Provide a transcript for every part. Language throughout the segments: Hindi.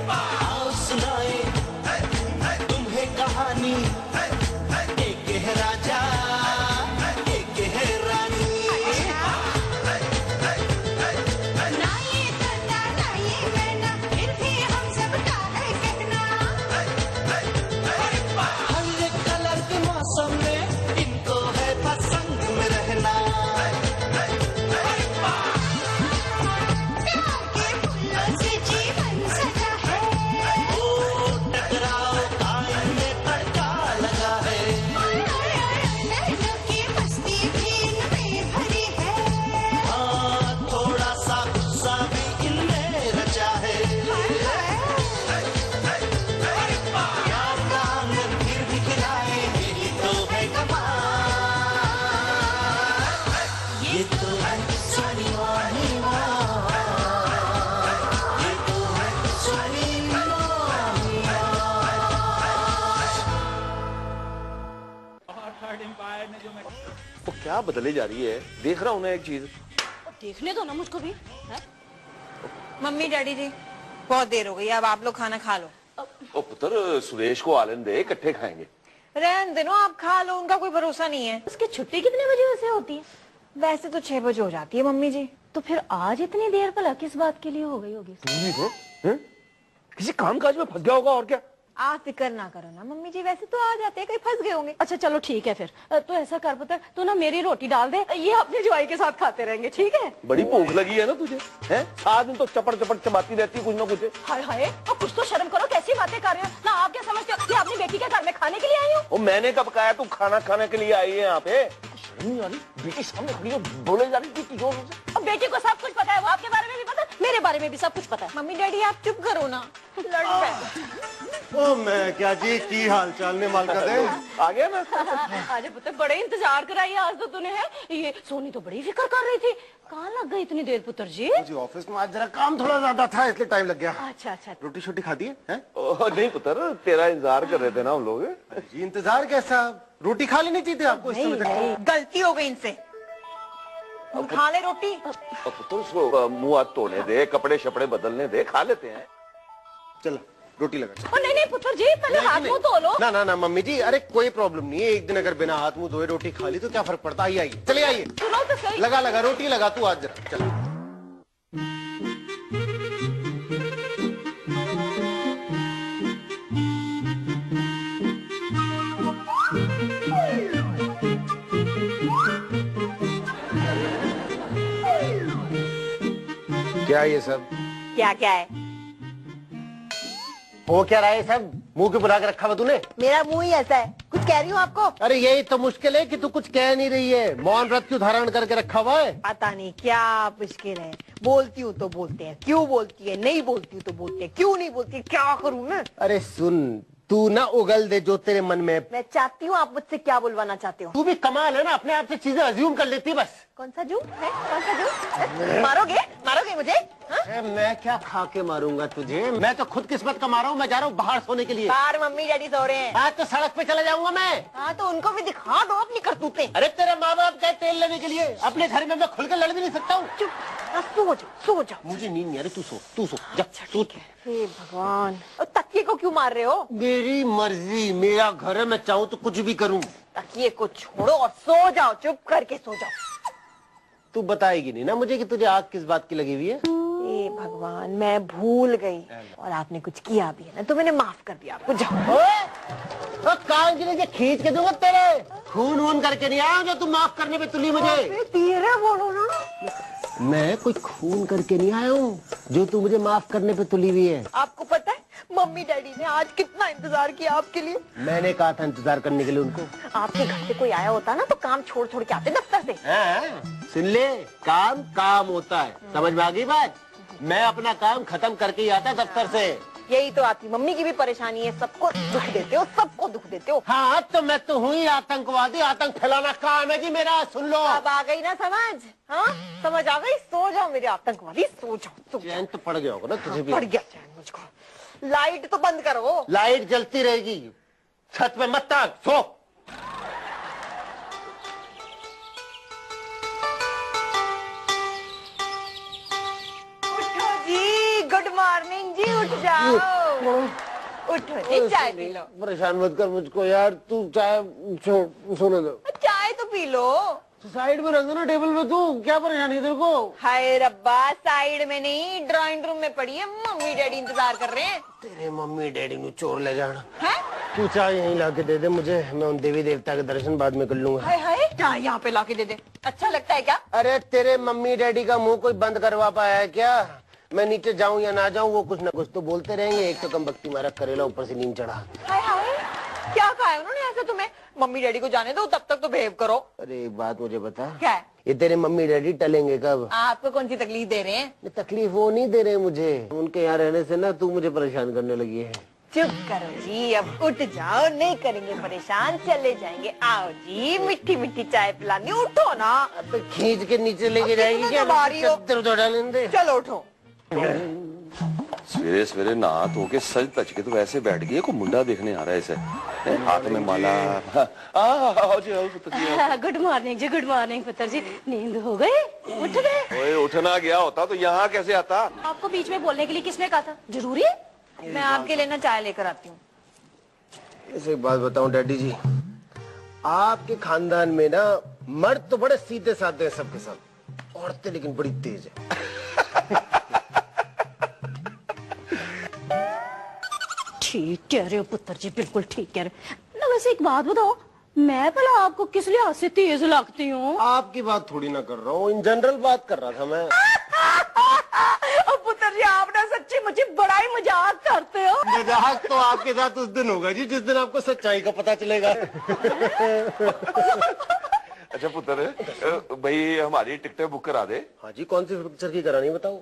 आओ सुनाए तुम्हें कहानी, एक है राजा एक है रानी। ना ये करना ना ये करना, फिर भी हम सबका है कहना। हर एक कलर के मौसम में इनको है पसंद में रहना। प्यार के फूलों से जीवन सजा है। ओ टकराओ कायम में तड़का लगा है। लहरों की मस्ती भी इनमें भरी है। हाँ थोड़ा सा गुस्सा भी इनमें रचा है। प्यार का आंगन फिर भी खिलाए, यही तो है कमाल। ये तो है स्वानी वानी वाह, ये तो है स्वानी वानी वो क्या बदले जा रही है, देख रहा हूँ ना एक चीज। देखने दो ना मुझको भी है? मम्मी डैडी जी बहुत देर हो गई, अब आप लोग खाना खा लो। ओ पुत्र सुरेश को आलन दे, इकट्ठे खाएंगे। रहने दो, आप खा लो, उनका कोई भरोसा नहीं है। उसकी छुट्टी कितने बजे से होती है? वैसे तो 6 बजे हो जाती है मम्मी जी। तो फिर आज इतनी देर भला किस बात के लिए हो गई होगी? किसी काम काज में फंस गया होगा और क्या। आप फिक्र ना करो ना मम्मी जी, वैसे तो आ जाते हैं, कहीं फंस गए होंगे। अच्छा चलो ठीक है फिर, तो ऐसा कर पुत्र, तू ना मेरी रोटी डाल दे, ये अपने जवाई के साथ खाते रहेंगे, ठीक है? बड़ी भूख लगी है ना तुझे, हैं? सारा दिन तो चपड़ चपड़ चबाती रहती है कुछ ना कुछ। हाय हाय, अब कुछ तो शर्म करो, कैसी बातें कर रहे हो ना? आप क्या समझते हो कि अपनी बेटी के घर में खाने के लिए आई हो? ओ मैंने कब कहा तू खाना खाने के लिए आई है यहाँ पे? शर्म नहीं आ रही? बेटी सामने खड़ी हो, बोले जा रही थी जोर से। अब बेटी को सब कुछ पता है, वो आपके बारे में भी पता है, मेरे बारे में भी सब कुछ पता है। मम्मी डैडी आप चुप करो ना, लड़ ओ मैं क्या जी, की हाल चाल ने माल कर दे। आ गया ना? आज पुत्र बड़े इंतजार कराई आज तो तूने, है? ये सोनी तो बड़ी फिक्र कर रही थी, कहाँ लग गई इतनी देर पुत्र जी? जी ऑफिस में आज जरा काम थोड़ा ज्यादा था, इसलिए टाइम लग गया। अच्छा अच्छा। रोटी शोटी खा दी है? ओ नहीं पुत्र, तेरा इंतजार कर रहे थे ना हम लोग। जी इंतजार कैसा, रोटी खा लेनी चाहिए थी आपको इस समय तक। गलती हो गई इनसे, खा ले रोटी। पुत्र उसको मुंह हाथ धोने दे, कपड़े शपड़े बदलने दे, खा लेते हैं। चलो रोटी लगा। नहीं नहीं पुत्र जी, पहले हाथ मुंह धो लो। ना ना ना मम्मी जी, अरे कोई प्रॉब्लम नहीं है, एक दिन अगर बिना हाथ मुंह धोए रोटी खा ली तो क्या फर्क पड़ता है। आइए चले आइए, सुनो तो सही। लगा लगा रोटी लगा तू आज जरा, चल। क्या ये सब? क्या क्या है? हो क्या रहा है सब? मुंह के बुला के रखा हुआ तूने? मेरा मुंह ही ऐसा है, कुछ कह रही हूँ आपको? अरे यही तो मुश्किल है कि तू कुछ कह नहीं रही है, मौन व्रत क्यों धारण करके रखा हुआ है? पता नहीं क्या मुश्किल है, बोलती हूँ तो बोलते हैं, क्यों बोलती है, नहीं बोलती हूँ तो बोलते हैं, क्यों नहीं बोलती, क्या करूँ मैं? अरे सुन, तू ना उगल दे जो तेरे मन में। मैं चाहती हूँ आप मुझसे क्या बुलवाना चाहते हो? तू भी कमाल है ना, अपने आप से चीजें अज्यूम कर लेती है बस। कौन सा जूम है, कौन सा जूम? मारोगे मारोगे मुझे? हाँ? मैं क्या खा के मारूंगा तुझे, मैं तो खुद किस्मत कमा रहा हूँ, मैं जा रहा हूँ बाहर सोने के लिए। बाहर मम्मी डैडी सो रहे हैं। आज तो सड़क पे चला जाऊंगा मैं। हाँ तो उनको भी दिखा दो अपनी करतूतें। अरे तेरे माँ बाप गए तेल लेने के लिए, अपने घर में मैं खुल के लड़ भी नहीं सकता हूँ। चुप, सो जाओ सो जाओ। मुझे नींद नहीं आ रही, तू सो जा। तू हे भगवान, और तकिए को क्यों मार रहे हो? मेरी मर्जी, मेरा घर है, मैं चाहूँ तो कुछ भी करूँ। तकिए को छोड़ो और सो जाओ, चुप करके सो जाओ। तू बताएगी नहीं ना मुझे कि तुझे आग किस बात की लगी हुई है? हे भगवान, मैं भूल गई और आपने कुछ किया भी है ना, तो मैंने माफ कर दिया आपको। जाओ। तो कान के नीचे खींच के दूंगा तेरे, खून वून करके नहीं आया जो तू माफ करने पे तुली मुझे। तेरा बोलो ना। मैं कोई खून करके नहीं आया हूँ जो तू मुझे माफ करने पे तुली हुई है। आपको पता है मम्मी डैडी ने आज कितना इंतजार किया आपके लिए? मैंने कहा था इंतजार करने के लिए उनको। आपके घर से कोई आया होता ना तो काम छोड़ छोड़ के आते दफ्तर से। सुन ले, काम काम होता है, समझ में आ गई बात? मैं अपना काम खत्म करके ही आता दफ्तर से। यही तो आपकी मम्मी की भी परेशानी है, सबको दुख देते हो, सबको दुख देते हो। हाँ तो मैं तो हूँ ही आतंकवादी, आतंक फैलाना काम है जी मेरा। सुन लो, अब आ गई ना समझ? हाँ समझ आ गई। सो जाओ मेरे आतंकवादी, सो जाओ। चैन तो पड़ गया होगा ना तुझे भी? पड़ गया चैन मुझको। लाइट तो बंद करो। लाइट जलती रहेगी, छत पे मत ताक, सो। उठो जी, गुड मॉर्निंग जी, उठ जाओ, उठो जी, चाय पी लो। परेशान मत कर मुझको यार, तू चाय छोड़, सोने दो। चाय तो पी लो। तो साइड में रख दो ना टेबल पे, तू क्या परेशानी है तेरे को? हाय रब्बा, साइड में नहीं, ड्राइंग रूम में पड़ी है, मम्मी डैडी इंतजार कर रहे हैं। तेरे मम्मी डैडी नु चोर ले जाना। हैं? तू चाय यहीं लाके दे दे मुझे, मैं उन देवी देवता के दर्शन बाद में कर लूंगा। हाय हाय, चाय यहाँ पे लाके दे दे, अच्छा लगता है क्या? अरे तेरे मम्मी डैडी का मुंह कोई बंद करवा पाया है क्या? मैं नीचे जाऊं या ना जाऊं वो कुछ ना कुछ तो बोलते रहेंगे। एक तो कम बख्ती मारा करेला, ऊपर से नींद चढ़ा। हाय हाय, क्या कहा है उन्होंने ऐसा तुम्हें? मम्मी डैडी को जाने दो, तब तक तो बिहेव करो। अरे एक बात मुझे बता, क्या है? ये तेरे मम्मी डैडी टलेंगे कब? आपको कौन सी तकलीफ दे रहे हैं? तकलीफ वो नहीं दे रहे मुझे, उनके यहाँ रहने से ना तू मुझे परेशान करने लगी है। चुप करो जी, अब उठ जाओ, नहीं करेंगे परेशान, चले जाएंगे। आओ जी, मिट्टी मिट्टी चाय पिलानी, उठो ना। अब खींच के नीचे लेके जाएगी क्या? चद्दर तो डालने दे। चलो उठो। सवेरे सवेरे नहा धो के सज तज के तो वैसे बैठ गई है, को मुंडा देखने आ रहा है इसे, हाथ में माला। आओ जी, आओ पुत्र जी, आओ। गुड मॉर्निंग जी, गुड मॉर्निंग पुत्र जी। नींद हो गई? उठ गए? ओए उठना गया होता तो यहाँ कैसे आता? आपको बीच में बोलने के लिए किसने कहा था? जरूरी है? मैं आपके लिए ना चाय लेकर आती हूँ। ऐसे एक बात बताऊं डैडी जी, आपके खानदान में ना मर्द तो बड़े सीधे साधे हैं सबके सब, औरतें लेकिन बड़ी तेज है। ठीक कह रहे हो पुत्र जी, बिल्कुल ठीक कह रहे हो ना। वैसे एक बात बताओ, मैं भला आपको किस लिहाज से तेज लगती हूँ? आपकी बात थोड़ी ना कर रहा हूँ, इन जनरल बात कर रहा था मैं। पुत्र जी, आप ना सच्ची मुझे बड़ा ही मजाक करते हो। मजाक तो आपके साथ उस दिन होगा जी जिस दिन आपको सच्चाई का पता चलेगा। अच्छा पुत्र, भाई हमारी टिकटें बुक करा दे। हाँ जी, कौन सी पिक्चर की करानी बताओ?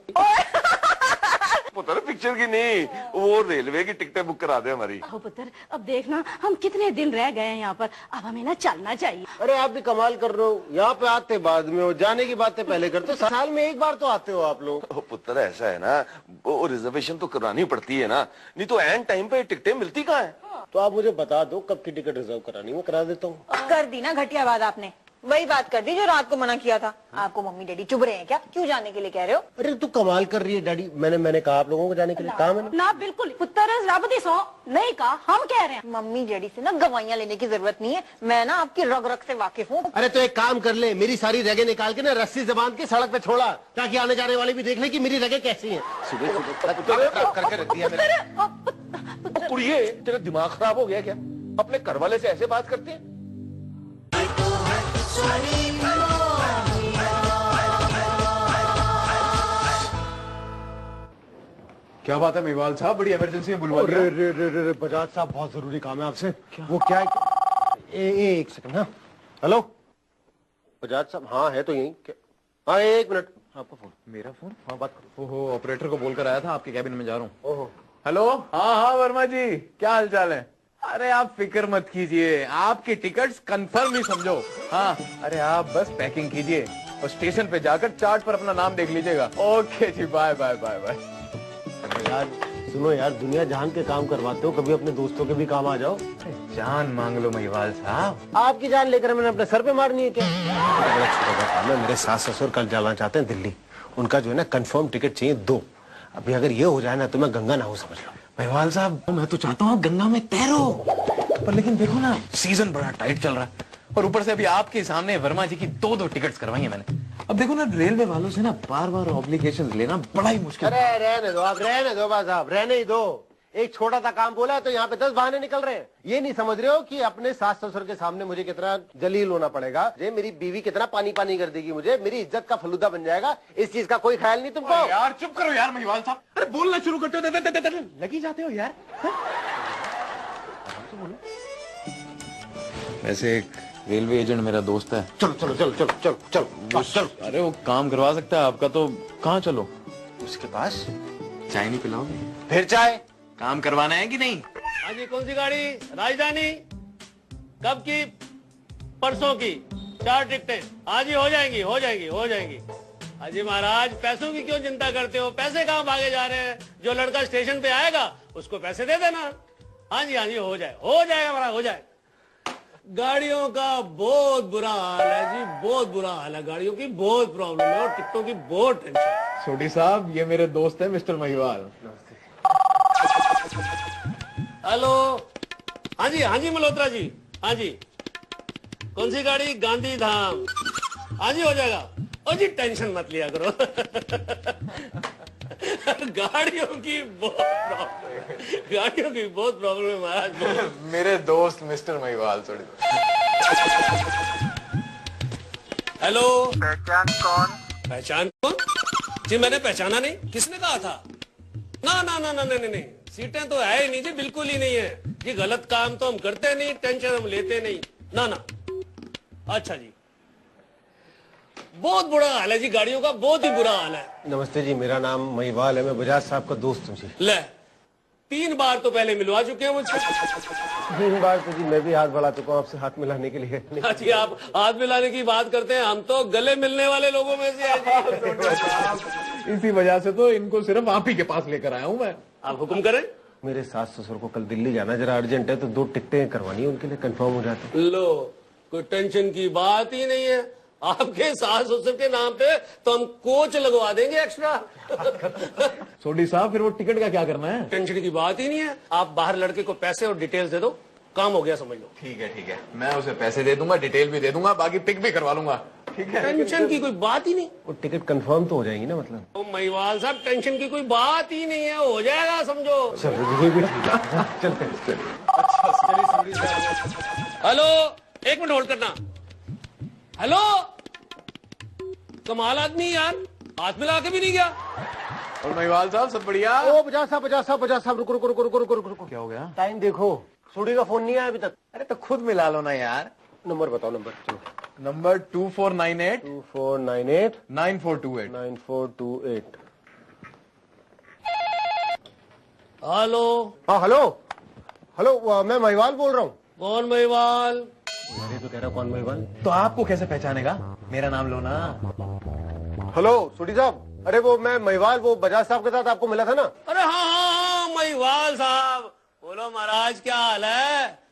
पुत्र पिक्चर की नहीं, वो रेलवे की टिकटें बुक करा दे हमारी। ओ पुत्र, अब देखना हम कितने दिन रह गए हैं यहाँ पर, अब हमें ना चलना चाहिए। अरे आप भी कमाल कर रहे हो, यहाँ पे आते बाद में हो, जाने की बातें पहले करते हो, साल में एक बार तो आते हो आप लोग। ओ पुत्र ऐसा है ना, वो रिजर्वेशन तो करानी पड़ती है ना, नहीं तो एंड टाइम पे टिकटें मिलती कहाँ है? तो आप मुझे बता दो कब की टिकट रिजर्व करानी, मैं करा देता हूँ। कर दी ना घटिया बात आपने, वही बात कर दी जो रात को मना किया था। आपको मम्मी डैडी चुभ रहे हैं क्या? क्यों जाने के लिए कह रहे हो? अरे तू कमाल कर रही है डैडी, मैंने कहा आप लोगों को जाने के लिए, कहा मैंने? ना बिल्कुल पुत्र, रब दी सौ नहीं कहा, हम कह रहे हैं। मम्मी डैडी से ना गवाहियां लेने की जरूरत नहीं है, मैं ना आपकी रग रग से वाकिफ हूँ। अरे तो एक काम कर ले, मेरी सारी रगें निकाल के ना रस्सी से बांध के सड़क पे छोड़ा, ताकि आने जाने वाले भी देख ले कि मेरी रगें कैसी हैं। सुबह सुबह करके रख दिया मैंने। कुड़िए, तेरा दिमाग खराब हो गया क्या? अपने घर वाले से ऐसे बात करते हैं? क्या बात है मेवाल साहब, बड़ी इमरजेंसी में बुलवा दिया। रे बजाज साहब, बहुत जरूरी काम है आपसे। वो क्या है? एक सेकंड। हाँ हेलो बजाज साहब, हाँ है तो यही। हाँ एक मिनट, आपका फोन। मेरा फोन? हाँ बात करो। ओहो, ऑपरेटर को बोलकर आया था आपके कैबिन में जा रहा हूँ। ओहो हेलो, हाँ हाँ वर्मा जी, क्या हाल चाल है? अरे आप फिक्र मत कीजिए, आपकी टिकट्स कंफर्म ही समझो। हाँ अरे आप बस पैकिंग कीजिए और स्टेशन पे जाकर चार्ट पर अपना नाम देख लीजिएगा। ओके जी, बाय बाय बाय बाय। यार सुनो यार, दुनिया जहान के काम करवाते हो, कभी अपने दोस्तों के भी काम आ जाओ। जान मांग लो महिवाल साहब। आपकी जान लेकर मैंने अपने सर पे मारनी है क्या? बड़ा छोटा सा काम है, मेरे सास ससुर कल जाना चाहते हैं दिल्ली, उनका जो है ना कंफर्म टिकट चाहिए 2। अभी अगर ये हो जाए ना तो मैं गंगा नहाऊं, समझ लो। महिवाल साहब, मैं तो चाहता हूँ आप गंगा में तैरो, पर लेकिन देखो ना सीजन बड़ा टाइट चल रहा है, और ऊपर से अभी आपके सामने वर्मा जी की 2 टिकट्स करवाई है मैंने। अब देखो ना, रेलवे वालों से ना बार बार ऑब्लिगेशंस लेना बड़ा ही मुश्किल। अरे रहने दो आप, रहने दो बस, आप रहने ही दो। एक छोटा सा काम बोला तो यहाँ पे 10 बहाने निकल रहे हैं। ये नहीं समझ रहे हो कि अपने सास ससुर के सामने मुझे कितना जलील होना पड़ेगा, ये मेरी बीवी कितना पानी पानी कर देगी मुझे, मेरी इज्जत का फलूदा बन जाएगा। इस चीज का कोई ख्याल नहीं तुमको? यार चुप करो यार महिवाल साहब, अरे बोलना शुरू करते हो लगी जाते हो यार। वैसे एक रेलवे एजेंट मेरा दोस्त है। चलो चलो चलो चलो चलो चलो चलो। अरे वो काम करवा सकता है आपका, तो कहाँ चलो? उसके पास चाय नहीं पिलाओगे? फिर चाय काम करवाना है कि नहीं? हाँ जी, कौन सी गाड़ी? राजधानी? कब की? परसों की। 4 टिकटें हाँ जी, हो जाएंगी हो जाएंगी हो जाएंगी। हाँ जी महाराज, पैसों की क्यों चिंता करते हो? पैसे कहाँ भागे जा रहे हैं? जो लड़का स्टेशन पे आएगा उसको पैसे दे देना। हाँ जी हो जाएगा महाराज, हो जाएगा। गाड़ियों का बहुत बुरा हाल है जी, बहुत बुरा हाल है, गाड़ियों की बहुत प्रॉब्लम है और टिकटों की बहुत टेंशन है। सोडी साहब, ये मेरे दोस्त है मिस्टर महिवाल। हेलो, हाँ जी मल्होत्रा जी, हाँ जी। कौन सी गाड़ी? गांधी धाम। हाँ जी हो जाएगा। ओ जी टेंशन मत लिया करो। गाड़ियों की बहुत प्रॉब्लम है, गाड़ियों की बहुत प्रॉब्लम है महाराज। मेरे दोस्त मिस्टर महिवाल थोड़ी। हेलो, पहचान कौन? पहचान कौन जी? मैंने पहचाना नहीं। किसने कहा था? ना ना ना ना नहीं, सीटें तो है ही नहीं जी, बिल्कुल ही नहीं है जी। गलत काम तो हम करते नहीं, टेंशन हम लेते नहीं। ना ना। अच्छा जी, बहुत बुरा हाल है जी गाड़ियों का, बहुत ही बुरा हाल है। नमस्ते जी, मेरा नाम महिवाल है, मैं बजाज साहब का दोस्त हूँ जी। ले, 3 बार तो पहले मिलवा चुके हैं मुझसे। 3 बार तो जी मैं भी हाथ बढ़ा चुका हूँ आपसे हाथ मिलाने के लिए। हाँ जी, आप हाथ मिलाने की बात करते हैं, हम तो गले मिलने वाले लोगों में से हैं जी। इसी वजह से तो इनको सिर्फ आप ही के पास लेकर आया हूँ मैं। आप हुक्म करें। मेरे सास ससुर को कल दिल्ली जाना, जरा अर्जेंट है, तो 2 टिकटें करवानी है उनके लिए, कंफर्म हो जाते। लो, कोई टेंशन की बात ही नहीं है। आपके सास ससुर के नाम पे तो हम कोच लगवा देंगे एक्स्ट्रा। सोडी साहब, फिर वो टिकट का क्या करना है? टेंशन की बात ही नहीं है। आप बाहर लड़के को पैसे और डिटेल्स दे दो, काम हो गया समझ लो। ठीक है, मैं उसे पैसे दे दूंगा, डिटेल भी दे दूंगा, बाकी पिक भी करवा लूंगा। ठीक है, टेंशन की कोई बात ही नहीं। वो टिकट कंफर्म तो हो जाएंगी ना मतलब? ओ महिवाल साहब, टेंशन की कोई बात ही नहीं है, हो जाएगा समझो। चलो ये भी चलते। हेलो, 1 मिनट होल्ड करना। हेलो, कमाल आदमी यार, हाथ मिला के भी नहीं गया। और महिवाल साहब सब बढ़िया? ओ बजाज साहब रुको। क्या हो गया? टाइम देखो, सोडी का फोन नहीं आया अभी तक। अरे तो खुद मिला लो ना यार। नंबर बताओ, नंबर चलो। नंबर 2498 2498 9428। 9428। हेलो। हाँ हेलो, मैं महिवाल बोल रहा हूँ। कौन महिवाल? अरे तो कह रहा कौन महिवाल? तो आपको कैसे पहचानेगा? मेरा नाम लो ना। हेलो सोडी साहब, अरे वो मैं महिवाल, वो बजाज साहब के साथ आपको मिला था ना? अरे हाँ, महिवाल साहब, बोलो महाराज क्या हाल है?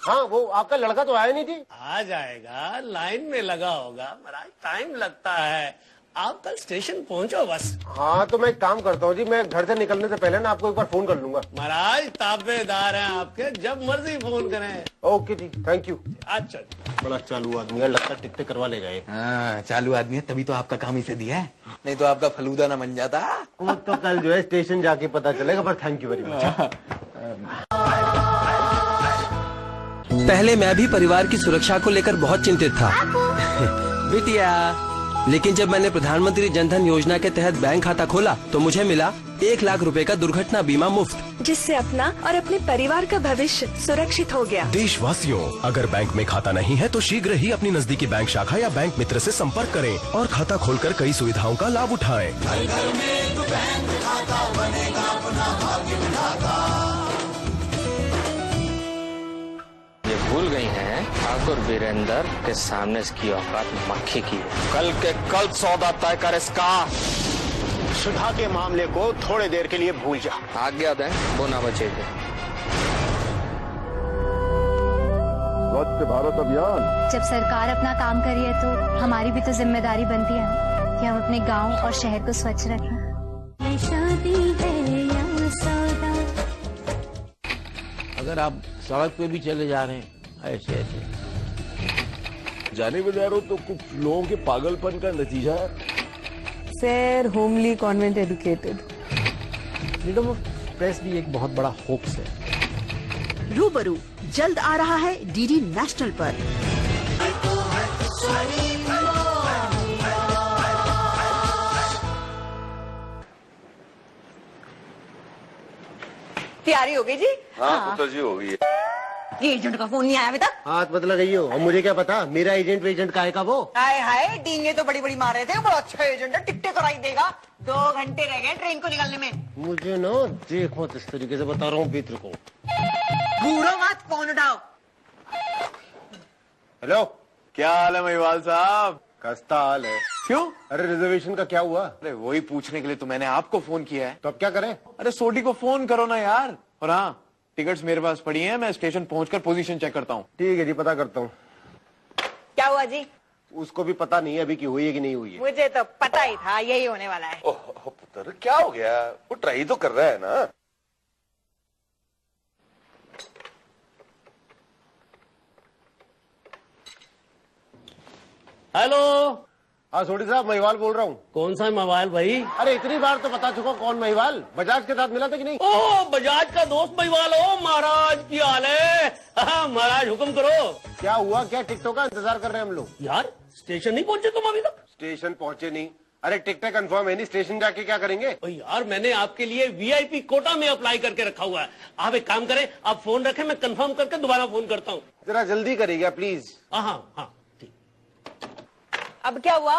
हाँ, वो आपका लड़का तो आया नहीं थी। आ जाएगा, लाइन में लगा होगा महाराज, टाइम लगता है। आप कल स्टेशन पहुंचो बस। हाँ तो मैं एक काम करता हूँ जी, मैं घर से निकलने से पहले ना आपको एक बार फोन कर लूंगा। महाराज ताबेदार हैं आपके, जब मर्जी फोन करें। ओके जी, थैंक यू। अच्छा, बड़ा चालू आदमी है, लगता है टिकटें करवा ले जाए। हाँ, चालू आदमी है, तभी तो आपका काम इसे दिया है, नहीं तो आपका फलूदा ना बन जाता। वो तो कल जो है स्टेशन जाके पता चलेगा, पर थैंक यू वेरी मच। पहले मैं भी परिवार की सुरक्षा को लेकर बहुत चिंतित था बिटिया, लेकिन जब मैंने प्रधानमंत्री जनधन योजना के तहत बैंक खाता खोला तो मुझे मिला 1 लाख रुपए का दुर्घटना बीमा मुफ्त, जिससे अपना और अपने परिवार का भविष्य सुरक्षित हो गया। देशवासियों, अगर बैंक में खाता नहीं है तो शीघ्र ही अपनी नजदीकी बैंक शाखा या बैंक मित्र से संपर्क करें और खाता खोलकर कई सुविधाओं का लाभ उठाएं। घर में तो बैंक खाता बनेगा अपना भाग्य विधाता। ये भूल गई हैं ठाकुर वीरेंद्र के सामने इसकी औकात मक्खी की है। कल के कल सौदा तय कर इसका। सुधा के मामले को थोड़ी देर के लिए भूल जा। आज्ञा दें, वो ना बचेगी। स्वच्छ भारत अभियान जब सरकार अपना काम करी है तो हमारी भी तो जिम्मेदारी बनती है ना कि हम अपने गांव और शहर को स्वच्छ रखें। ये शादी है या सौदा। अगर आप सड़क पे भी चले जा रहे हैं ऐसे जाने में जा रहे हो तो कुछ लोगों के पागलपन का नतीजा है। Fair, homely, convent educated. Freedom of press भी एक बहुत बड़ा होप्स है। रूबरू जल्द आ रहा है डीडी नेशनल पर। तैयारी हो गई जी? हाँ पुत्र जी, हो गई है। ये एजेंट का फोन नहीं आया अभी तक? हाथ बदला गई हो, और मुझे क्या पता, मेरा एजेंट का है का वो। हाय हाय, डींगे तो बड़ी बड़ी मार रहे थे, बड़ा अच्छा एजेंट है, टिकटें कराई देगा। 2 घंटे रह गए ट्रेन को निकलने में। मुझे ना देख मत, इस तरीके से बता रहा हूँ मित्र को। घूरो मत, फोन उठाओ। हेलो, क्या हाल है महिवाल साहब? खस्ता हाल है। क्यों? अरे रिजर्वेशन का क्या हुआ? अरे वही पूछने के लिए तो मैंने आपको फोन किया है। तो अब क्या करें? अरे सोडी को फोन करो ना यार। और हाँ, टिकट्स मेरे पास पड़ी हैं, मैं स्टेशन पहुंचकर पोजीशन चेक करता हूँ। ठीक है जी, पता करता हूँ। क्या हुआ जी? उसको भी पता नहीं है अभी कि हुई है कि नहीं हुई है। मुझे तो पता ही था यही होने वाला है। ओह पुत्र, क्या हो गया? वो ट्राई तो कर रहा है ना। हेलो। हाँ सोडी साहब, महिवाल बोल रहा हूँ। कौन सा महिवाल भाई? अरे इतनी बार तो बता चुका कौन महिवाल। बजाज के साथ मिला था कि नहीं? ओ बजाज का दोस्त महिवाल हो। महाराज की हाल है? हाँ महाराज हुक्म करो। क्या हुआ? क्या टिकटों का इंतजार कर रहे हैं हम लोग। यार स्टेशन नहीं पहुंचे तुम अभी तक? स्टेशन पहुंचे नहीं? अरे टिकटें कंफर्म है नहीं, स्टेशन जाके क्या करेंगे? यार मैंने आपके लिए वीआईपी कोटा में अप्लाई करके रखा हुआ है। आप एक काम करें, आप फोन रखें, मैं कंफर्म करके दोबारा फोन करता हूँ। जरा जल्दी करिएगा प्लीज। हाँ। अब क्या हुआ?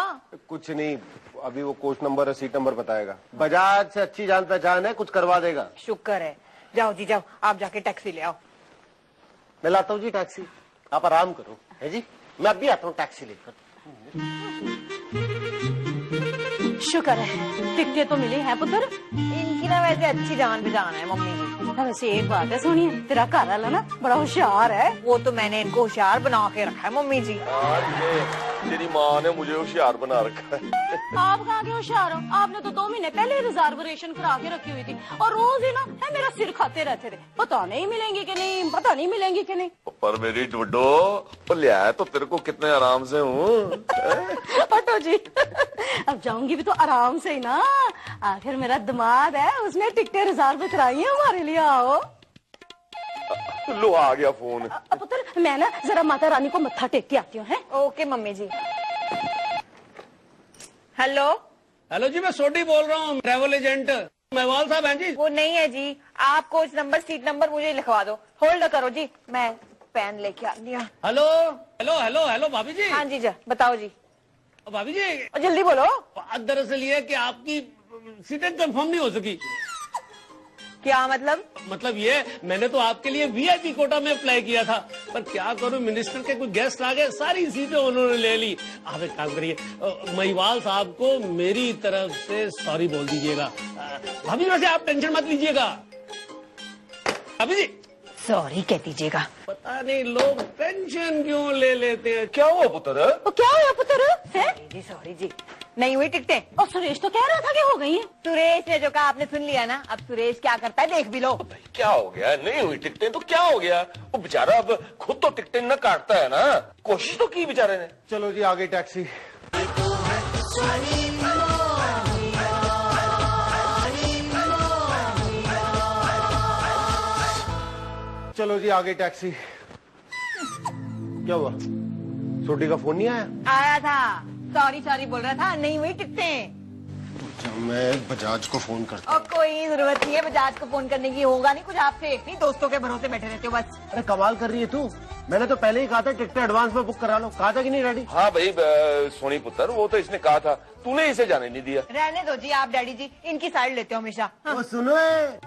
कुछ नहीं, अभी वो कोच नंबर और सीट नंबर बताएगा। बजाज से अच्छी जान पहचान है, कुछ करवा देगा। शुक्र है। जाओ जी जाओ, आप जाके टैक्सी ले आओ। मैं लाता हूँ जी टैक्सी, आप आराम करो। है जी, मैं अभी आता हूँ टैक्सी लेकर। शुक्र है टिकटें तो मिली हैं पुत्र। इनकी ना वैसे अच्छी जान पहचान है मम्मी जी। वैसे एक बात है सोनिया, तेरा घर वाला ना बड़ा होशियार है। वो तो मैंने इनको होशियार बना के रखा है मम्मी जी। तेरी माँ ने मुझे होशियार बना रखा है। आप कहाँ के होशियार हो? आपने तो 2 महीने पहले रिजर्वेशन करा के रखी हुई थी और रोज ही ना है मेरा सिर खाते रहते थे। पता नहीं मिलेंगी कि नहीं, पता नहीं मिलेंगी कि नहीं। पर मेरी डोडो लिया तो तेरे को कितने आराम से हूँ। हटो जी। अब जाऊंगी भी तो आराम से ही ना। आखिर मेरा दिमाग है, उसने टिकटें रिजर्व कराई है हमारे लिए। आओ। लो आ गया फोन। पुत्र मैं ना जरा माता रानी को मत्था टेक के आती हूँ। ओके मम्मी जी। हेलो। हेलो जी, मैं सोडी बोल रहा हूँ, ट्रैवल एजेंट। महिवाल साहब हैं जी? वो नहीं है जी, आप कोच नंबर सीट नंबर मुझे लिखवा दो। होल्ड करो जी, मैं पेन लेके आ गया। हेलो हेलो हेलो हेलो भाभी जी। हाँ जी बताओ जी। भाभी जी जल्दी बोलो। दरअसल ये कि आपकी सीटें कंफर्म नहीं हो सकी। क्या मतलब? मतलब ये, मैंने तो आपके लिए वीआईपी कोटा में अप्लाई किया था, पर क्या करूं, मिनिस्टर के कुछ गेस्ट आ गए, सारी सीटें उन्होंने ले ली। आप एक काम करिए, महिवाल साहब को मेरी तरफ से सॉरी बोल दीजिएगा। भाभी वैसे आप टेंशन मत लीजिएगा। भाभी जी सॉरी कह दीजिएगा। पता नहीं लोग टेंशन क्यों ले लेते हैं। क्या हुआ पुत्र? क्या हुआ पुत्र? जी सॉरी जी, नहीं हुई टिकटें। और सुरेश तो कह रहा था कि हो गई है। सुरेश ने जो कहा आपने सुन लिया ना। अब सुरेश क्या करता है देख भी लो। क्या हो गया? नहीं हुई टिकटें तो क्या हो गया? वो बेचारा अब खुद तो टिकटें न काटता है ना, कोशिश तो की बेचारे ने। चलो जी आ गई टैक्सी। चलो जी आ गई टैक्सी। क्या हुआ? सोडी का फोन नहीं आया? आया था, सॉरी बोल रहा था, नहीं हुई टिकटें। मैं बजाज को फोन करता और कोई जरूरत नहीं है बजाज को फोन करने की, होगा नहीं कुछ आपसे। नहीं दोस्तों के भरोसे बैठे रहते हो बस। अरे कमाल कर रही है तू, मैंने तो पहले ही कहा था टिकटें एडवांस में बुक करा लो। कहा था कि नहीं डैडी? हाँ भाई सोनी पुत्र, वो तो इसने कहा था, तूने इसे जाने नहीं दिया। रहने दो जी आप डैडी जी, इनकी साइड लेते हो हमेशा। हाँ। वो सुनो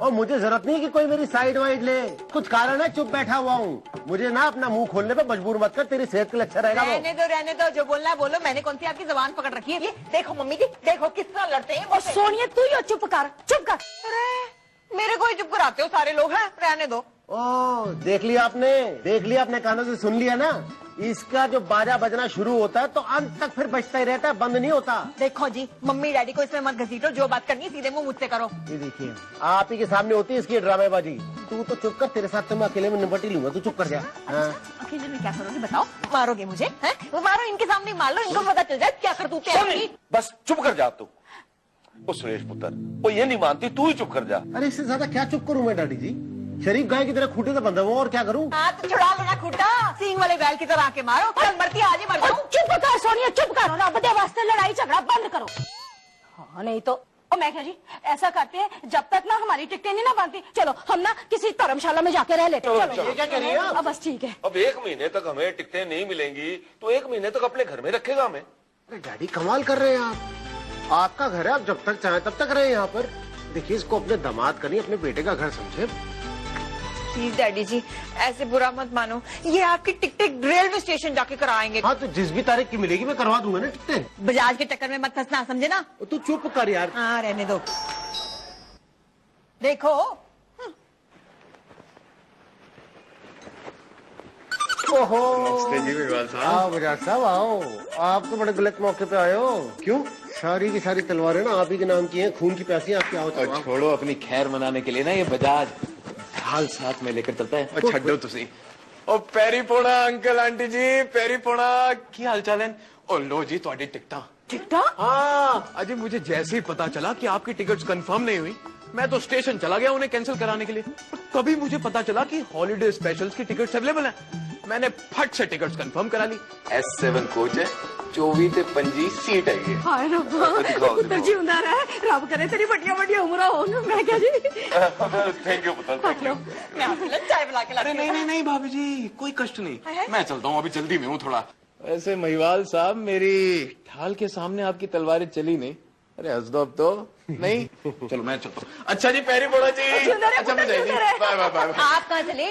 और मुझे जरूरत नहीं कि कोई मेरी साइड वाइड ले। कुछ कारण है, चुप बैठा हुआ हूँ। मुझे ना अपना मुंह खोलने पे मजबूर मत कर, तेरी सेहत के लिए अच्छा रहेगा। रहने दो, जो बोलना है बोलो। मैंने कौन सी आपकी जबान पकड़ रखी है? देखो मम्मी जी, देखो किस तरह लड़ते हैं। सोनिया तू ही चुप कर। अरे मेरे को ही चुप कराते हो सारे लोग। हैं रहने दो। ओ देख लिया अपने कानों से सुन लिया ना। इसका जो बाजा बजना शुरू होता है तो अंत तक फिर बजता ही रहता है, बंद नहीं होता। देखो जी मम्मी डैडी को इसमें मत घसीटो, जो बात करनी है सीधे मुंह मुझसे करो। ये देखिए आप ही के सामने होती है इसकी ड्रामेबाजी। तू तो चुप कर, तेरे साथ तो मैं अकेले में निपट ही लूंगा, तू चुप कर जा। अकेले में क्या करोगे बताओ? मारोगे मुझे? हैं? वो मारो, इनके सामने मार लो, इनको पता चल जाए क्या करतूते हैं। बस चुप कर जा तू। वो सुरेश पुत्र, वो ये नहीं मानती, तू ही चुप कर जा। अरे इससे ज्यादा क्या चुप करूं मैं डैडी जी? शरीफ गाय की तरह खूंटे से बंधा हुआ और क्या करूं? हाथ छुड़ा लो ना खूंटा, सींग वाले बैल की तरह आके मारो। कल मरती आज ही मर जाऊं। चुप कर सोनिया, चुप करो ना, बदे वास्ते लड़ाई झगड़ा बंद करो। हाँ नहीं तो मैं क्या जी, ऐसा करते हैं जब तक ना हमारी टिकटें नहीं ना बनती, चलो हम ना किसी धर्मशाला में जाके रह लेते हैं। चलो। ये क्या कह रही है आप? बस ठीक है। अब 1 महीने तक हमें टिकटें नहीं मिलेंगी तो 1 महीने तक अपने घर में रखेगा हमें। अरे डैडी कमाल कर रहे हैं आप। आपका घर है, आप जब तक चाहे तब तक रहे यहाँ पर। देखिए इसको अपने दामाद का नहीं, अपने बेटे का घर समझे। प्लीज डैडी जी ऐसे बुरा मत मानो, ये आपकी टिकटें रेलवे स्टेशन जाके कराएंगे। हाँ तो जिस भी तारीख की मिलेगी मैं करवा दूंगा ना टिकटें। बजाज के चक्कर में मत फंसना, समझे ना? तू चुप कर यार। हाँ रहने दो। देखो ओहो आओ बजाज साहब आओ। आप तो बड़े गलत मौके पे आए हो। क्यों? सारी की सारी तलवारें ना आप ही के नाम की हैं, खून की प्यासी आपकी। आओ और छोड़ो, अपनी खैर मनाने के लिए ना ये बजाज हाल साथ में लेकर चलता है। और छड्डो तुसी। और पैरी पोड़ा अंकल आंटी जी, पैरी पोड़ा की हाल चाल है? ओ लो जी ਤੁਹਾਡੀ टिकटा टिकटा? हाँ अजय मुझे जैसे ही पता चला कि आपकी टिकट्स कंफर्म नहीं हुई मैं तो स्टेशन चला गया उन्हें कैंसिल कराने के लिए। तभी मुझे पता चला कि हॉलीडे स्पेशल्स की टिकट्स अवेलेबल हैं। मैंने फट से टिकट्स कंफर्म करा ली। S7 कोच है 24 ते 25 सीट है ये। हाय रब्बा पुत्र जी उंदा रहे रब करे तेरी बढ़िया बढ़िया उम्र हो ना मैं क्या जी। थैंक यू पुत्र थैंक यू। मैं आपके लिए चाय बना के लाती हूँ। नहीं नहीं नहीं भाभी जी कोई कष्ट नहीं मैं चलता हूँ अभी जल्दी में हूँ थोड़ा। वैसे महिवाल साहब मेरी ढाल के सामने आपकी तलवारें चली नहीं। अरे हंस दो अब तो नहीं चलो मैं चलता हूँ। अच्छा जी पैरी बोला जी। अच्छा मैं जाइए बाय बाय बाय। आप कहाँ चले?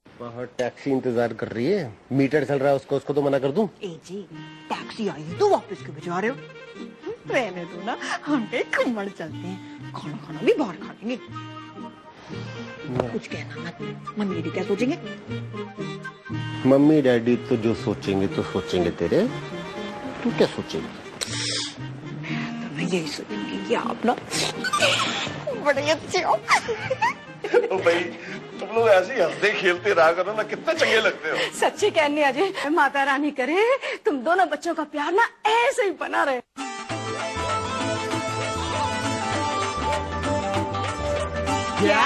बाहर टैक्सी इंतजार कर रही है मीटर चल रहा है उसको तो मना कर दूं। ए जी टैक्सी आई है तो वापस क्यों भिजवा रहे हो? रहने दो ना हम कहीं घूमने चलते हैं खाना खाना भी बाहर खा लेंगे। कुछ कहना मत मम्मी डैडी क्या सोचेंगे? मम्मी डैडी तो जो सोचेंगे तेरे तू क्या सोचेगी? मैं यही सोचूंगी कि आप ना बड़े अच्छे हो। ओ भाई तुम लोग ऐसे ही हंसते खेलते रहा करो ना कितने चंगे लगते हो। सच्ची कहनी अजय माता रानी करे तुम दोनों बच्चों का प्यार ना ऐसे ही बना रहे। क्या?